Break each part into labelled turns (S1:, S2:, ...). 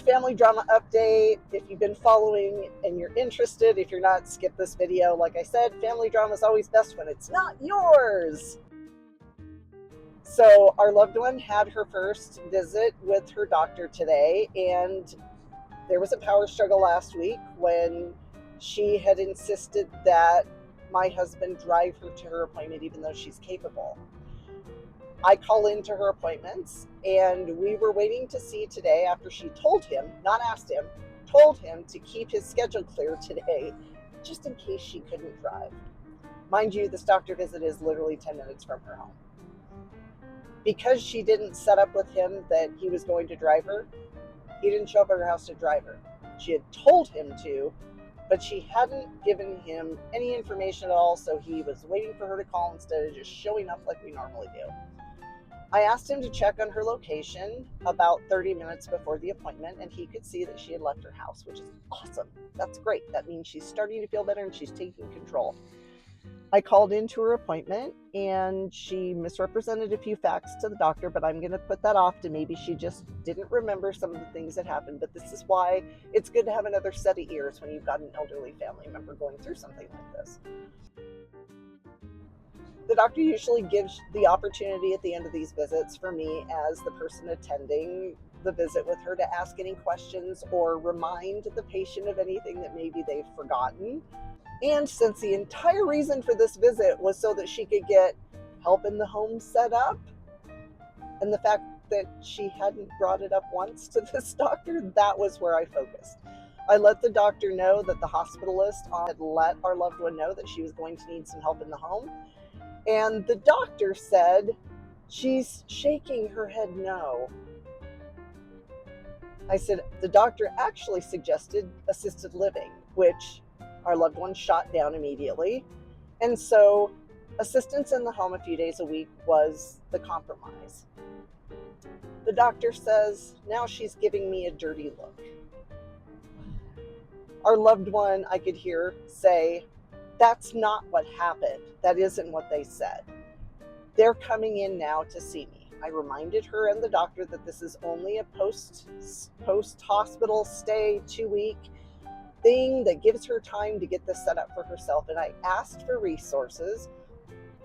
S1: family drama update. If you've been following and you're interested, if you're not, skip this video. Like I said, family drama is always best when it's not yours. So our loved one had her first visit with her doctor today, and there was a power struggle last week when she had insisted that my husband drive her to her appointment even though she's capable. I call into her appointments, and we were waiting to see today after she told him, not asked him, told him to keep his schedule clear today just in case she couldn't drive. Mind you, this doctor visit is literally 10 minutes from her home. Because she didn't set up with him that he was going to drive her, he didn't show up at her house to drive her. She had told him to, but she hadn't given him any information at all, so he was waiting for her to call instead of just showing up like we normally do. I asked him to check on her location about 30 minutes before the appointment, and he could see that she had left her house, which is awesome. That's great. That means she's starting to feel better and she's taking control. I called into her appointment, and she misrepresented a few facts to the doctor, but I'm going to put that off to maybe she just didn't remember some of the things that happened. But this is why it's good to have another set of ears when you've got an elderly family member going through something like this. The doctor usually gives the opportunity at the end of these visits for me, as the person attending the visit with her, to ask any questions or remind the patient of anything that maybe they've forgotten. And since the entire reason for this visit was so that she could get help in the home set up, and the fact that she hadn't brought it up once to this doctor, that was where I focused. I let the doctor know that the hospitalist had let our loved one know that she was going to need some help in the home. And the doctor said, she's shaking her head no. I said, the doctor actually suggested assisted living, which our loved one shot down immediately. And so assistance in the home a few days a week was the compromise. The doctor says, now she's giving me a dirty look. Our loved one, I could hear say, that's not what happened. That isn't what they said. They're coming in now to see me. I reminded her and the doctor that this is only a post-hospital stay 2-week thing that gives her time to get this set up for herself. And I asked for resources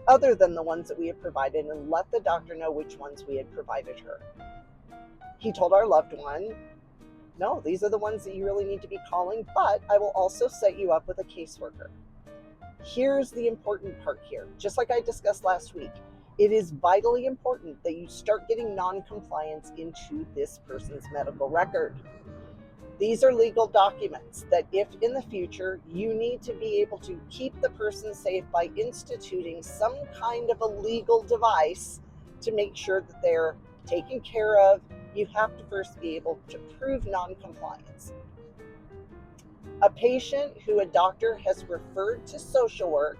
S1: other than the ones that we had provided and let the doctor know which ones we had provided her. He told our loved one, no, these are the ones that you really need to be calling, but I will also set you up with a caseworker. Here's the important part here. Just like I discussed last week, it is vitally important that you start getting non-compliance into this person's medical record. These are legal documents that if in the future you need to be able to keep the person safe by instituting some kind of a legal device to make sure that they're taken care of, you have to first be able to prove non-compliance. A patient who a doctor has referred to social work,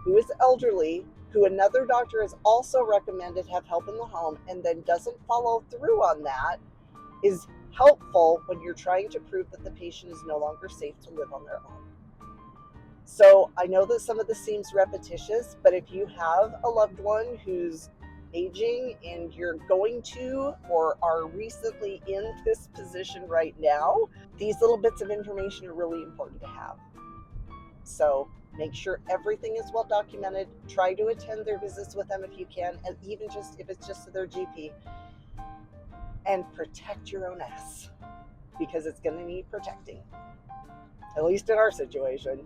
S1: who is elderly, who another doctor has also recommended have help in the home, and then doesn't follow through on that, is helpful when you're trying to prove that the patient is no longer safe to live on their own. So I know that some of this seems repetitious, but if you have a loved one who's aging and you're going to or are recently in this position right now, these little bits of information are really important to have. So make sure everything is well documented. Try to attend their visits with them if you can, and even just if it's just to their GP. And protect your own ass, because it's going to need protecting, at least in our situation.